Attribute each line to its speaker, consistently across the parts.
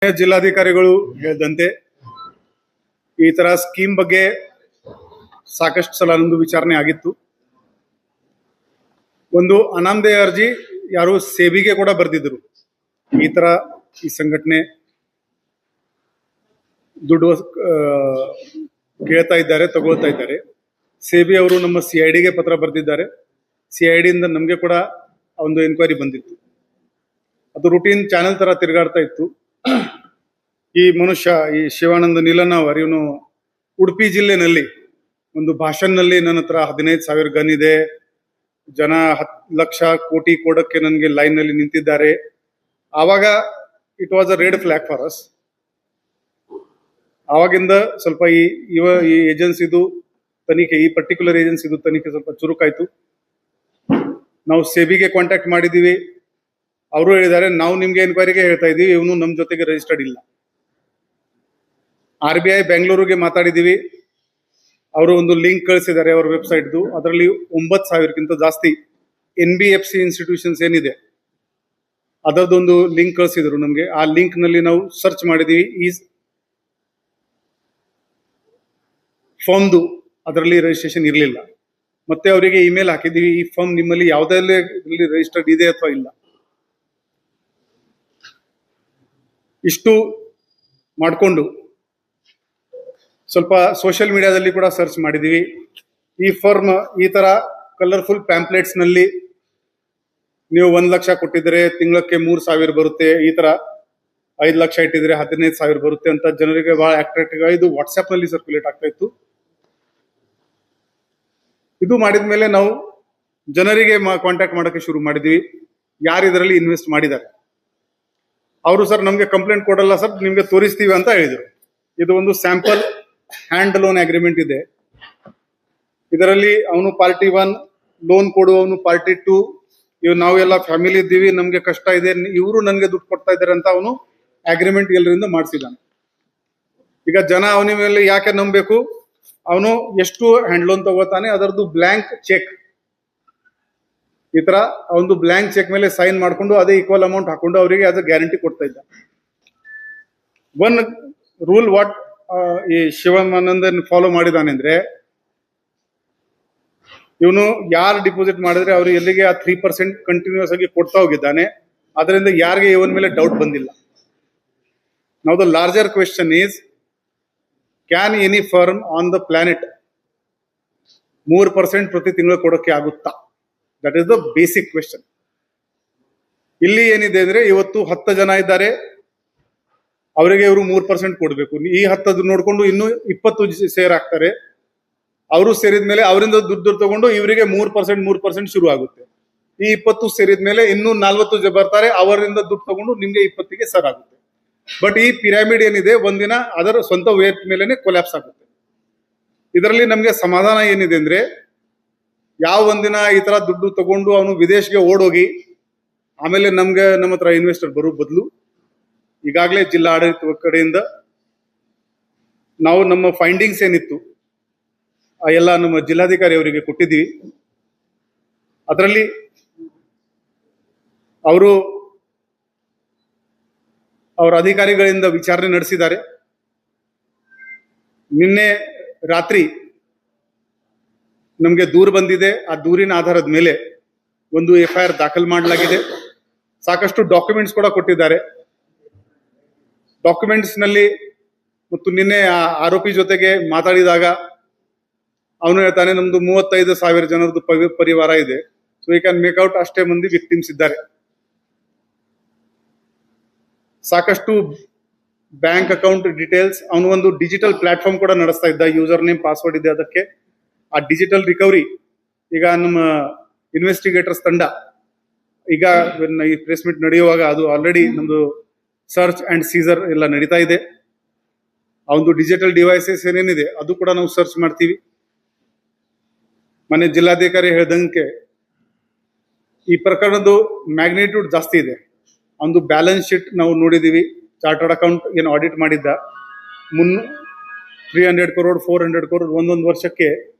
Speaker 1: ಜಿಲ್ಲಾಧಿಕಾರಿಗಳು ಹೇಳಿದಂತೆ ಈ ತರ ಸ್ಕೀಮ್ ಬಗ್ಗೆ ಸಾಕಷ್ಟು ಸಲ ನಮ್ದು ವಿಚಾರಣೆ ಆಗಿತ್ತು. ಒಂದು ಅನಾಮಧೇಯ ಅರ್ಜಿ ಯಾರು ಸೇಬಿಗೆ ಕೂಡ ಬರೆದಿದ್ರು. ಈ ತರ ಈ ಸಂಘಟನೆ ದುಡ್ಡು ಕೇಳ್ತಾ ಇದ್ದಾರೆ, ತಗೊಳ್ತಾ ಇದ್ದಾರೆ. ಸೇಬಿ ಅವರು ನಮ್ಮ CIDಗೆ ಪತ್ರ ಬರೆದಿದ್ದಾರೆ. CID ಇಂದ ನಮಗೆ ಕೂಡ ಒಂದು ಎನ್ಕ್ವೈರಿ ಬಂದಿತ್ತು. ಅದು ರೂಟೀನ್ ಚಾನೆಲ್ ತರ ತಿರುಗಾಡ್ತಾ ಇತ್ತು. ಈ ಮನುಷ್ಯ ಈ ಶಿವಾನಂದ ನೀಲನ್ನವರ್ ಇವನು ಉಡುಪಿ ಜಿಲ್ಲೆನಲ್ಲಿ ಒಂದು ಭಾಷಣದಲ್ಲಿ ನನ್ನ ಹತ್ರ 15,000 ಗನ್ ಇದೆ, ಜನ 10 ಲಕ್ಷ ಕೋಟಿ ಕೊಡಕ್ಕೆ ನನಗೆ ಲೈನ್ ನಲ್ಲಿ ನಿಂತಿದ್ದಾರೆ. ಆವಾಗ it was a red flag for us. ಆವಾಗಿಂದ ಸ್ವಲ್ಪ ಈ ಏಜೆನ್ಸಿದು ತನಿಖೆ, ಈ ಪರ್ಟಿಕ್ಯುಲರ್ ಏಜೆನ್ಸಿದು ತನಿಖೆ ಸ್ವಲ್ಪ ಚುರುಕಾಯ್ತು. ನಾವು ಸೇಬಿಗೆ ಕಾಂಟ್ಯಾಕ್ಟ್ ಮಾಡಿದೀವಿ. ಅವರು ಹೇಳಿದ್ದಾರೆ ನಾವು ನಿಮ್ಗೆ ಎನ್ಕ್ವೈರಿಗೆ ಹೇಳ್ತಾ ಇದೀವಿ, ಇವನು ನಮ್ಮ ಜೊತೆಗೆ ರಿಜಿಸ್ಟರ್ಡ್ ಇಲ್ಲ. RBI ಬೆಂಗಳೂರಿಗೆ ಮಾತಾಡಿದೀವಿ. ಅವರು ಒಂದು ಲಿಂಕ್ ಕಳಿಸಿದ್ದಾರೆ ಅವ್ರ ವೆಬ್ಸೈಟ್ದು. ಅದರಲ್ಲಿ 9,000ಕ್ಕಿಂತ ಜಾಸ್ತಿ NBFC ಇನ್ಸ್ಟಿಟ್ಯೂಷನ್ಸ್ ಏನಿದೆ ಅದರದೊಂದು ಲಿಂಕ್ ಕಳಿಸಿದ್ರು ನಮಗೆ. ಆ ಲಿಂಕ್ ನಲ್ಲಿ ನಾವು ಸರ್ಚ್ ಮಾಡಿದೀವಿ. ಈ ಫಾರ್ಮ್ದು ಅದರಲ್ಲಿ ರಿಜಿಸ್ಟ್ರೇಷನ್ ಇರಲಿಲ್ಲ. ಮತ್ತೆ ಅವರಿಗೆ ಇಮೇಲ್ ಹಾಕಿದೀವಿ, ಈ ಫಾರ್ಮ್ ನಿಮ್ಮಲ್ಲಿ ಯಾವುದರಲ್ಲಿ ರಿಜಿಸ್ಟರ್ಡ್ ಇದೆ ಅಥವಾ ಇಲ್ಲ. ಇಷ್ಟು ಮಾಡಿಕೊಂಡು ಸ್ವಲ್ಪ ಸೋಷಿಯಲ್ ಮೀಡಿಯಾದಲ್ಲಿ ಕೂಡ ಸರ್ಚ್ ಮಾಡಿದೀವಿ. ಈ ಫಾರ್ಮ್ ಈ ತರ ಕಲರ್ಫುಲ್ ಪ್ಯಾಂಪ್ಲೆಟ್ಸ್ ನಲ್ಲಿ ನೀವು 1 ಲಕ್ಷ ಕೊಟ್ಟಿದ್ರೆ ತಿಂಗಳಕ್ಕೆ 3,000 ಬರುತ್ತೆ, ಈ ತರ 5 ಲಕ್ಷ ಇಟ್ಟಿದ್ರೆ 15,000 ಬರುತ್ತೆ ಅಂತ ಜನರಿಗೆ ಬಹಳ ಅಟ್ರಾಕ್ಟಿವ್ ಆಗಿ ಇದು ವಾಟ್ಸ್ಆಪ್ ನಲ್ಲಿ ಸರ್ಕ್ಯುಲೇಟ್ ಆಗ್ತಾ ಇತ್ತು. ಇದು ಮಾಡಿದ್ಮೇಲೆ ನಾವು ಜನರಿಗೆ ಕಾಂಟ್ಯಾಕ್ಟ್ ಮಾಡೋಕೆ ಶುರು ಮಾಡಿದ್ವಿ, ಯಾರು ಇದರಲ್ಲಿ ಇನ್ವೆಸ್ಟ್ ಮಾಡಿದ್ದಾರೆ. ಅವರು ಸರ್ ನಮ್ಗೆ ಕಂಪ್ಲೇಂಟ್ ಕೊಡಲ್ಲ ಸರ್, ನಿಮ್ಗೆ ತೋರಿಸ್ತೀವಿ ಅಂತ ಹೇಳಿದ್ರು. ಇದು ಒಂದು ಸ್ಯಾಂಪಲ್ ಹ್ಯಾಂಡ್ ಲೋನ್ ಅಗ್ರಿಮೆಂಟ್ ಇದೆ. ಇದರಲ್ಲಿ ಅವನು ಪಾರ್ಟಿ 1 ಲೋನ್ ಕೊಡುವವನು ಪಾರ್ಟಿ 2, ಇವ್ ನಾವೆಲ್ಲ ಫ್ಯಾಮಿಲಿ ಇದ್ದೀವಿ, ನಮ್ಗೆ ಕಷ್ಟ ಇದೆ, ಇವರು ನನ್ಗೆ ದುಡ್ಡು ಕೊಡ್ತಾ ಇದ್ದಾರೆ ಅಂತ ಅವನು ಅಗ್ರಿಮೆಂಟ್ ಎಲ್ಲರಿಂದ ಮಾಡಿಸಿದಾನೆ. ಈಗ ಜನ ಅವನ ಮೇಲೆ ಯಾಕೆ ನಂಬಬೇಕು? ಅವನು ಎಷ್ಟು ಹ್ಯಾಂಡ್ ಲೋನ್ ತಗೋತಾನೆ ಅದರದ್ದು ಬ್ಲಾಂಕ್ ಚೆಕ್, ಈ ತರ ಒಂದು ಬ್ಲಾಂಕ್ ಚೆಕ್ ಮೇಲೆ ಸೈನ್ ಮಾಡ್ಕೊಂಡು ಅದೇ ಈಕ್ವಲ್ ಅಮೌಂಟ್ ಹಾಕೊಂಡು ಅವರಿಗೆ ಅದು ಗ್ಯಾರಂಟಿ ಕೊಡ್ತಾ ಇದ್ದ. ಒನ್ ರೂಲ್ ವಾಟ್ ಈ ಶಿವಾನಂದನ್ ಫಾಲೋ ಮಾಡಿದಾನೆ ಅಂದ್ರೆ, ಇವನು ಯಾರು ಡಿಪಾಸಿಟ್ ಮಾಡಿದ್ರೆ ಅವ್ರಿಗೆ ಎಲ್ಲಿಗೆ ಆ 3% ಕಂಟಿನ್ಯೂಸ್ ಆಗಿ ಕೊಡ್ತಾ ಹೋಗಿದ್ದಾನೆ. ಅದರಿಂದ ಯಾರಿಗೆ ಇವನ್ ಮೇಲೆ ಡೌಟ್ ಬಂದಿಲ್ಲ. Now the larger question is, can any firm on the planet 3% ಪ್ರತಿ ತಿಂಗಳು ಕೊಡೋಕೆ ಆಗುತ್ತಾ? That is the basic question. ಇಲ್ಲಿ ಏನಿದೆ ಅಂದ್ರೆ, ಇವತ್ತು 10 ಜನ ಇದ್ದಾರೆ, ಅವರಿಗೆ ಇವರು 3% ಕೊಡಬೇಕು. ಈ 10 ನೋಡ್ಕೊಂಡು ಇನ್ನು 20 ಸೇರ್ ಆಗ್ತಾರೆ. ಅವರು ಸೇರಿದ್ಮೇಲೆ ಅವರಿಂದ ದುಡ್ಡು ತಗೊಂಡು ಇವರಿಗೆ 3% ಶುರು ಆಗುತ್ತೆ. ಈ 20 ಸೇರಿದ್ಮೇಲೆ ಇನ್ನು 40 ಬರ್ತಾರೆ, ಅವರಿಂದ ದುಡ್ಡು ತಗೊಂಡು ನಿಮ್ಗೆ 20ಗೆ ಸರ್ ಆಗುತ್ತೆ. ಬಟ್ ಈ ಪಿರಾಮಿಡ್ ಏನಿದೆ ಒಂದಿನ ಅದರ ಸ್ವಂತ ವೇಟ್ ಮೇಲೆನೆ ಕೊಲ್ಯಾಪ್ಸ್ ಆಗುತ್ತೆ. ಇದರಲ್ಲಿ ನಮ್ಗೆ ಸಮಾಧಾನ ಏನಿದೆ ಅಂದ್ರೆ, ಯಾವ ಒಂದಿನ ಈ ತರ ದುಡ್ಡು ತಗೊಂಡು ಅವನು ವಿದೇಶಕ್ಕೆ ಓಡೋಗಿ ಆಮೇಲೆ ನಮ್ಮ ಹತ್ರ ಇನ್ವೆಸ್ಟರ್ ಬರೋ ಬದಲು, ಈಗಾಗಲೇ ಜಿಲ್ಲಾ ಆಡಳಿತ ಕಡೆಯಿಂದ ನಾವು ನಮ್ಮ ಫೈಂಡಿಂಗ್ಸ್ ಏನಿತ್ತು ಆ ಎಲ್ಲ ನಮ್ಮ ಜಿಲ್ಲಾಧಿಕಾರಿ ಅವರಿಗೆ ಕೊಟ್ಟಿದ್ದೀವಿ. ಅದರಲ್ಲಿ ಅವರು ಅವರ ಅಧಿಕಾರಿಗಳಿಂದ ವಿಚಾರಣೆ ನಡೆಸಿದ್ದಾರೆ. ನಿನ್ನೆ ರಾತ್ರಿ ನಮಗೆ ದೂರು ಬಂದಿದೆ. ಆ ದೂರಿನ ಆಧಾರದ ಮೇಲೆ ಒಂದು FIR ದಾಖಲು ಮಾಡಲಾಗಿದೆ. ಸಾಕಷ್ಟು ಡಾಕ್ಯುಮೆಂಟ್ಸ್ ಕೂಡ ಕೊಟ್ಟಿದ್ದಾರೆ. ಡಾಕ್ಯುಮೆಂಟ್ಸ್ ನಲ್ಲಿ ಮತ್ತು ನಿನ್ನೆ ಆರೋಪಿ ಜೊತೆಗೆ ಮಾತಾಡಿದಾಗ ಅವನು ಹೇಳ್ತಾನೆ, ನಮ್ದು 35,000 ಜನರದ್ದು ಪರಿವಾರ ಇದೆ. So you can make out ಅಷ್ಟೇ ಮಂದಿ ವಿಕ್ಟಿಮ್ಸ್ ಇದ್ದಾರೆ. ಸಾಕಷ್ಟು ಬ್ಯಾಂಕ್ ಅಕೌಂಟ್ ಡೀಟೇಲ್ಸ್, ಅವನು ಒಂದು ಡಿಜಿಟಲ್ ಪ್ಲಾಟ್ಫಾರ್ಮ್ ಕೂಡ ನಡೆಸ್ತಾ ಇದ್ದ. ಯೂಸರ್ ನೇಮ್ ಪಾಸ್ವರ್ಡ್ ಇದೆ ಅದಕ್ಕೆ. ಆ ಡಿಜಿಟಲ್ ರಿಕವರಿ ಈಗ ನಮ್ಮ ಇನ್ವೆಸ್ಟಿಗೇಟರ್ಸ್ ತಂಡ ಈಗ ಈ ಪ್ರೆಸ್ ಮೀಟ್ ನಡೆಯುವಾಗ ಅದು ಆಲ್ರೆಡಿ ನಮ್ದು ಸರ್ಚ್ ಅಂಡ್ ಸೀಸರ್ ಎಲ್ಲ ನಡೀತಾ ಇದೆ. ಆ ಒಂದು ಡಿಜಿಟಲ್ ಡಿವೈಸಸ್ ಏನೇನಿದೆ ಅದು ಕೂಡ ನಾವು ಸರ್ಚ್ ಮಾಡ್ತೀವಿ. ಮನೆ ಜಿಲ್ಲಾಧಿಕಾರಿ ಹೇಳ್ದಂಗೆ ಈ ಪ್ರಕರಣದ್ದು ಮ್ಯಾಗ್ನಿಟ್ಯೂಡ್ ಜಾಸ್ತಿ ಇದೆ. ಒಂದು ಬ್ಯಾಲೆನ್ಸ್ ಶೀಟ್ ನಾವು ನೋಡಿದೀವಿ. ಚಾರ್ಟರ್ಡ್ ಅಕೌಂಟ್ ಏನು ಆಡಿಟ್ ಮಾಡಿದ್ದ 300 crore 400 crore ಒಂದೊಂದು ವರ್ಷಕ್ಕೆ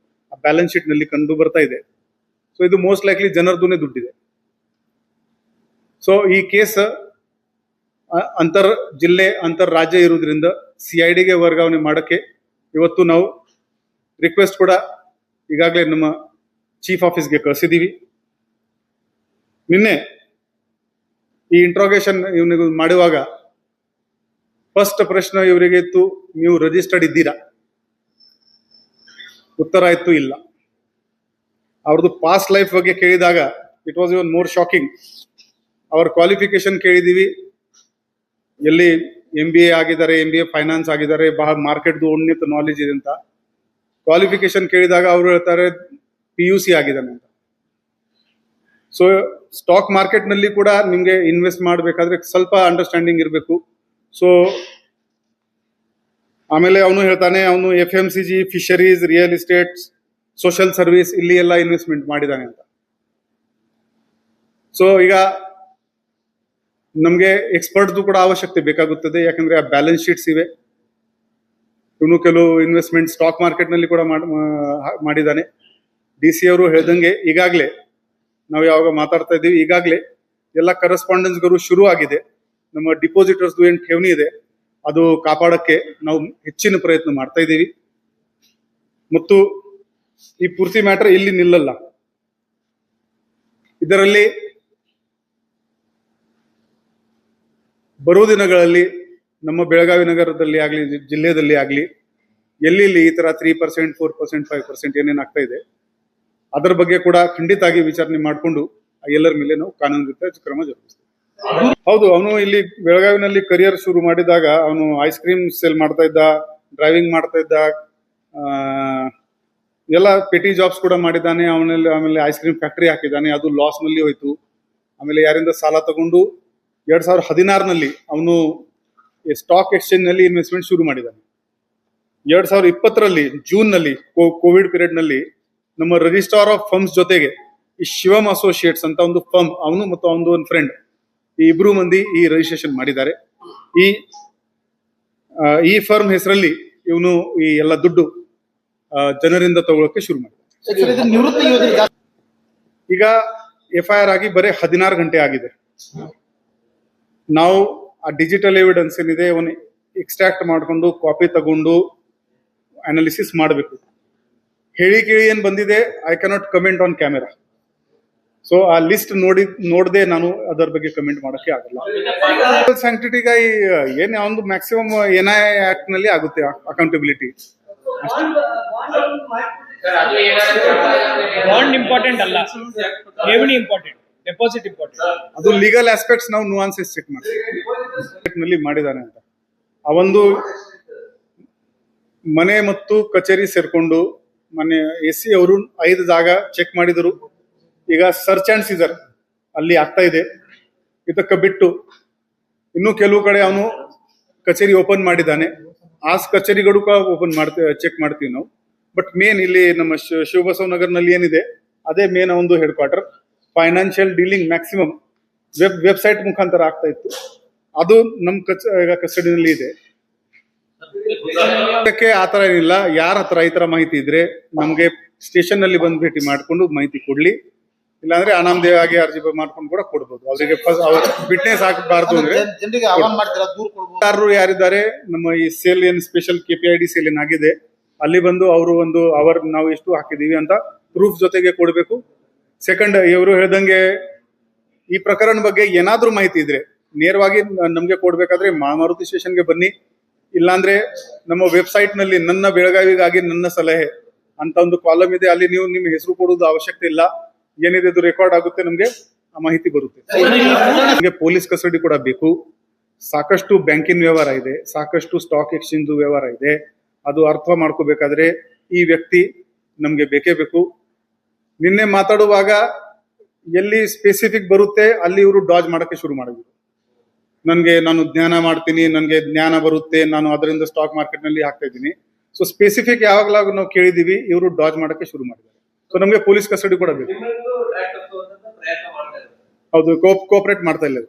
Speaker 1: ಆ ಬ್ಯಾಲೆನ್ಸ್ ಶೀಟ್ ನಲ್ಲಿ ಕಂಡು ಬರ್ತಾ ಇದೆ. ಸೊ ಇದು ಮೋಸ್ಟ್ ಲೈಕ್ಲಿ ಜನರದುನೇ ದುಡ್ಡಿದೆ. ಸೊ ಈ ಕೇಸ್ ಅಂತರ್ ಜಿಲ್ಲೆ ಅಂತರ್ ರಾಜ್ಯ ಇರುವುದರಿಂದ CIDಗೆ ವರ್ಗಾವಣೆ ಮಾಡಕ್ಕೆ ಇವತ್ತು ನಾವು ರಿಕ್ವೆಸ್ಟ್ ಕೂಡ ಈಗಾಗಲೇ ನಮ್ಮ ಚೀಫ್ ಆಫೀಸ್ಗೆ ಕಳಿಸಿದ್ದೀವಿ. ನಿನ್ನೆ ಈ ಇಂಟ್ರೋಗೇಷನ್ ಇವನಿಗೆ ಮಾಡುವಾಗ ಫಸ್ಟ್ ಪ್ರಶ್ನೆ ಇವರಿಗೆ ಇತ್ತು, ನೀವು ರಿಜಿಸ್ಟರ್ಡ್ ಇದ್ದೀರಾ? ಉತ್ತರ ಇತ್ತು ಇಲ್ಲ. ಅವ್ರದ್ದು ಪಾಸ್ಟ್ ಲೈಫ್ ಬಗ್ಗೆ ಕೇಳಿದಾಗ it was even more shocking. ಅವ್ರ ಕ್ವಾಲಿಫಿಕೇಶನ್ ಕೇಳಿದೀವಿ, ಎಲ್ಲಿ MBA ಆಗಿದ್ದಾರೆ, MBA ಫೈನಾನ್ಸ್ ಆಗಿದ್ದಾರೆ, ಬಹಳ ಮಾರ್ಕೆಟ್ದು ಉನ್ನತ ನಾಲೆಜ್ ಇದೆ ಅಂತ. ಕ್ವಾಲಿಫಿಕೇಶನ್ ಕೇಳಿದಾಗ ಅವರು ಹೇಳ್ತಾರೆ PUC ಆಗಿದ್ದಾನೆ ಅಂತ. ಸೊ ಸ್ಟಾಕ್ ಮಾರ್ಕೆಟ್ ನಲ್ಲಿ ಕೂಡ ನಿಮ್ಗೆ ಇನ್ವೆಸ್ಟ್ ಮಾಡಬೇಕಾದ್ರೆ ಸ್ವಲ್ಪ ಅಂಡರ್ಸ್ಟ್ಯಾಂಡಿಂಗ್ ಇರಬೇಕು. ಸೊ ಆಮೇಲೆ ಅವನು ಹೇಳ್ತಾನೆ ಅವನು FMCG, fisheries, real estate, social service ಇಲ್ಲಿ ಎಲ್ಲ ಇನ್ವೆಸ್ಟ್ಮೆಂಟ್ ಮಾಡಿದ್ದಾನೆ ಅಂತ. ಸೊ ಈಗ ನಮ್ಗೆ ಎಕ್ಸ್ಪರ್ಟ್ದು ಕೂಡ ಅವಶ್ಯಕತೆ ಬೇಕಾಗುತ್ತದೆ, ಯಾಕಂದ್ರೆ ಆ ಬ್ಯಾಲೆನ್ಸ್ ಶೀಟ್ಸ್ ಇವೆ. ಇವನು ಕೆಲವು ಇನ್ವೆಸ್ಟ್ಮೆಂಟ್ ಸ್ಟಾಕ್ ಮಾರ್ಕೆಟ್ ನಲ್ಲಿ ಕೂಡ ಮಾಡಿದ್ದಾನೆ. DC ಅವರು ಹೇಳ್ದಂಗೆ ಈಗಾಗಲೇ ನಾವು ಯಾವಾಗ ಮಾತಾಡ್ತಾ ಇದ್ದೀವಿ, ಈಗಾಗಲೇ ಎಲ್ಲ ಕರೆಸ್ಪಾಂಡೆನ್ಸ್ಗಳು ಶುರು ಆಗಿದೆ. ನಮ್ಮ ಡಿಪಾಸಿಟರ್ಸ್ ಏನ್ ಠೇವಣಿ ಇದೆ ಅದು ಕಾಪಾಡಕ್ಕೆ ನಾವು ಹೆಚ್ಚಿನ ಪ್ರಯತ್ನ ಮಾಡ್ತಾ ಇದ್ದೀವಿ. ಮತ್ತು ಈ ಪೂರ್ತಿ ಮ್ಯಾಟರ್ ಇಲ್ಲಿ ನಿಲ್ಲಲ್ಲ. ಇದರಲ್ಲಿ ಬರುವ ದಿನಗಳಲ್ಲಿ ನಮ್ಮ ಬೆಳಗಾವಿ ನಗರದಲ್ಲಿ ಆಗಲಿ, ಜಿಲ್ಲೆಯಲ್ಲಿ ಆಗಲಿ, ಎಲ್ಲಿ ಈ ತರ 3%, 4%, 5% ಏನೇನು ಆಗ್ತಾ ಇದೆ ಅದರ ಬಗ್ಗೆ ಕೂಡ ಖಂಡಿತಾಗಿ ವಿಚಾರಣೆ ಮಾಡಿಕೊಂಡು ಎಲ್ಲರ ಮೇಲೆ ನಾವು ಕಾನೂನು ರೀತಿಯ ಕ್ರಮ ಜರುಗಿಸ್ತೀವಿ. ಹೌದು, ಅವನು ಇಲ್ಲಿ ಬೆಳಗಾವಿನಲ್ಲಿ ಕರಿಯರ್ ಶುರು ಮಾಡಿದಾಗ ಅವನು ಐಸ್ ಕ್ರೀಮ್ ಸೇಲ್ ಮಾಡ್ತಾ ಇದ್ದ, ಡ್ರೈವಿಂಗ್ ಮಾಡ್ತಾ ಇದ್ದ, ಎಲ್ಲ ಪೆಟಿ ಜಾಬ್ಸ್ ಕೂಡ ಮಾಡಿದ್ದಾನೆ. ಆಮೇಲೆ ಐಸ್ ಕ್ರೀಮ್ ಫ್ಯಾಕ್ಟರಿ ಹಾಕಿದ್ದಾನೆ, ಅದು ಲಾಸ್ ನಲ್ಲಿ ಹೋಯ್ತು. ಆಮೇಲೆ ಯಾರಿಂದ ಸಾಲ ತಗೊಂಡು 2016ನಲ್ಲಿ ಅವನು ಸ್ಟಾಕ್ ಎಕ್ಸ್ಚೇಂಜ್ ನಲ್ಲಿ ಇನ್ವೆಸ್ಟ್ಮೆಂಟ್ ಶುರು ಮಾಡಿದ್ದಾನೆ. 2020ರಲ್ಲಿ ಜೂನ್ ನಲ್ಲಿ ಕೋವಿಡ್ ಪೀರಿಯಡ್ ನಲ್ಲಿ ನಮ್ಮ ರಿಜಿಸ್ಟ್ರಾರ್ ಆಫ್ ಫರ್ಮ್ಸ್ ಜೊತೆಗೆ ಈ ಶಿವಮ್ ಅಸೋಸಿಯೇಟ್ಸ್ ಅಂತ ಒಂದು ಫರ್ಮ್, ಅವನು ಮತ್ತು ಅವನದು ಒಂದು ಫ್ರೆಂಡ್, ಈ ಇಬ್ರು ಮಂದಿ ಈ ರಿಜಿಸ್ಟ್ರೇಷನ್ ಮಾಡಿದ್ದಾರೆ. ಈ ಫರ್ಮ್ ಹೆಸರಲ್ಲಿ ಇವನು ಈ ಎಲ್ಲ ದುಡ್ಡು ಜನರಿಂದ ತಗೊಳ್ಳೋಕೆ ಶುರು ಮಾಡಿದ್ದಾರೆ. ಈಗ FIR ಆಗಿ ಬರೀ 16 ಗಂಟೆ ಆಗಿದೆ. ನಾವು ಆ ಡಿಜಿಟಲ್ ಎವಿಡೆನ್ಸ್ ಏನಿದೆ ಅವನು ಎಕ್ಸ್ಟ್ರಾಕ್ಟ್ ಮಾಡಿಕೊಂಡು ಕಾಪಿ ತಗೊಂಡು ಅನಾಲಿಸಿಸ್ ಮಾಡಬೇಕು. ಹೇಳಿ ಕೇಳಿ ಏನ್ ಬಂದಿದೆ, I cannot comment on camera. So ಆ ಲಿಸ್ಟ್ ನೋಡದೆ ನಾನು ಅದರ ಬಗ್ಗೆ ಕಮೆಂಟ್ ಮಾಡಕ್ಕೆ ಆಗಲ್ಲ. ಸ್ಯಾಂಕ್ಟಿಟಿಗ ಏನ್ ಒಂದು ಮ್ಯಾಕ್ಸಿಮಮ್ NI ಆಕ್ಟ್ ನಲ್ಲಿ ಆಗುತ್ತೆ ಅಕೌಂಟಬಿಲಿಟಿ.
Speaker 2: ಬಾಂಡ್ ಇಂಪಾರ್ಟೆಂಟ್ ಅಲ್ಲ, ಠೇವಣಿ ಇಂಪಾರ್ಟೆಂಟ್, ಡೆಪಾಸಿಟ್ ಇಂಪಾರ್ಟೆಂಟ್.
Speaker 1: ಅದು ಲೀಗಲ್ ಆಸ್ಪೆಕ್ಟ್ಸ್ ನಾವು ನುವಾನ್ಸಸ್ ಚೆಕ್ ಮಾಡ್ತೀವಿ ಮಾಡಿದಾನೆ ಅಂತ. ಆ ಒಂದು ಮನೆ ಮತ್ತು ಕಚೇರಿ ಸೇರ್ಕೊಂಡು ಮನೆ SC ಅವರು 5 ಜಾಗ ಚೆಕ್ ಮಾಡಿದರು. ಈಗ ಸರ್ಚ್ ಅಂಡ್ ಸೀಸರ್ ಅಲ್ಲಿ ಆಗ್ತಾ ಇದೆ. ಇದಕ್ಕೆ ಬಿಟ್ಟು ಇನ್ನು ಕೆಲವು ಕಡೆ ಅವನು ಕಚೇರಿ ಓಪನ್ ಮಾಡಿದ್ದಾನೆ. ಆ ಕಚೇರಿಗಳು ಓಪನ್ ಚೆಕ್ ಮಾಡ್ತೀವಿ ನಾವು. ಬಟ್ ಮೇನ್ ಇಲ್ಲಿ ನಮ್ಮ ಶಿವಬಸವನಗರ್ನಲ್ಲಿ ಏನಿದೆ ಅದೇ ಮೇನ್ ಒಂದು head quarter. Financial dealing maximum website ಮುಖಾಂತರ ಆಗ್ತಾ ಇತ್ತು. ಅದು ನಮ್ಮ ಕಸ್ಟಡಿನಲ್ಲಿ ಇದೆ. ಆತರ ಏನಿಲ್ಲ. ಯಾರ ಹತ್ರ ಈ ತರ ಮಾಹಿತಿ ಇದ್ರೆ ನಮ್ಗೆ ಸ್ಟೇಷನ್ ನಲ್ಲಿ ಬಂದು ಭೇಟಿ ಮಾಡ್ಕೊಂಡು ಮಾಹಿತಿ ಕೊಡ್ಲಿ, ಇಲ್ಲಾಂದ್ರೆ ಅನಾಮಧೇಯವಾಗಿ ಅರ್ಜಿ ಮಾಡ್ಕೊಂಡು ಕೂಡ ಕೊಡ್ಬೋದು. ಅವರಿಗೆ ಫಿಟ್ನೆಸ್ ಹಾಕಬಾರ್ದು ಅಂದ್ರೆ ಯಾರಿದ್ದಾರೆ ನಮ್ಮ ಈ ಸೇಲ್ ಏನ್ ಸ್ಪೆಷಲ್ KPID ಸೇಲ್ ಏನಾಗಿದೆ ಅಲ್ಲಿ ಬಂದು ಅವರು ಒಂದು ನಾವು ಎಷ್ಟು ಹಾಕಿದೀವಿ ಅಂತ ಪ್ರೂಫ್ ಜೊತೆಗೆ ಕೊಡ್ಬೇಕು. ಸೆಕೆಂಡ್, ಇವರು ಹೇಳ್ದಂಗೆ ಈ ಪ್ರಕರಣ ಬಗ್ಗೆ ಏನಾದ್ರೂ ಮಾಹಿತಿ ಇದ್ರೆ ನೇರವಾಗಿ ನಮ್ಗೆ ಕೊಡ್ಬೇಕಾದ್ರೆ ಮಾರುತಿ ಸ್ಟೇಷನ್ಗೆ ಬನ್ನಿ, ಇಲ್ಲಾಂದ್ರೆ ನಮ್ಮ ವೆಬ್ಸೈಟ್ ನಲ್ಲಿ ನನ್ನ ಬೆಳಗಾವಿಗಾಗಿ ನನ್ನ ಸಲಹೆ ಅಂತ ಒಂದು ಕಾಲಮ್ ಇದೆ, ಅಲ್ಲಿ ನೀವು ನಿಮ್ಮ ಹೆಸರು ಕೊಡೋದು ಅವಶ್ಯಕತೆ ಇಲ್ಲ. ಏನಿದೆ ಅದು ರೆಕಾರ್ಡ್ ಆಗುತ್ತೆ, ನಮ್ಗೆ ಆ ಮಾಹಿತಿ ಬರುತ್ತೆ. ನಮಗೆ ಪೊಲೀಸ್ ಕಸ್ಟಡಿ ಕೂಡ ಬೇಕು. ಸಾಕಷ್ಟು ಬ್ಯಾಂಕಿನ ವ್ಯವಹಾರ ಇದೆ, ಸಾಕಷ್ಟು ಸ್ಟಾಕ್ ಎಕ್ಸ್ಚೇಂಜ್ ವ್ಯವಹಾರ ಇದೆ. ಅದು ಅರ್ಥ ಮಾಡ್ಕೋಬೇಕಾದ್ರೆ ಈ ವ್ಯಕ್ತಿ ನಮ್ಗೆ ಬೇಕೇ ಬೇಕು. ನಿನ್ನೆ ಮಾತಾಡುವಾಗ ಎಲ್ಲಿ ಸ್ಪೆಸಿಫಿಕ್ ಬರುತ್ತೆ ಅಲ್ಲಿ ಇವರು ಡಾಜ್ ಮಾಡಕ್ಕೆ ಶುರು ಮಾಡಿದ್ರು. ನಾನು ಜ್ಞಾನ ಮಾಡ್ತೀನಿ, ನನಗೆ ಜ್ಞಾನ ಬರುತ್ತೆ, ನಾನು ಅದರಿಂದ ಸ್ಟಾಕ್ ಮಾರ್ಕೆಟ್ ನಲ್ಲಿ ಹಾಕ್ತಾ ಇದ್ದೀನಿ. ಸೊ ಸ್ಪೆಸಿಫಿಕ್ ಯಾವಾಗಲಾಗ ನಾವು ಕೇಳಿದೀವಿ, ಇವರು ಡಾಜ್ ಮಾಡಕ್ಕೆ ಶುರು ಮಾಡಿದ್ದಾರೆ. ಸೊ ನಮಗೆ ಪೊಲೀಸ್ ಕಸ್ಟಡಿ ಕೂಡ ಬೇಕು. ಹೌದು, ಕೋಆಪರೇಟ್ ಮಾಡ್ತಾ ಇಲ್ಲ.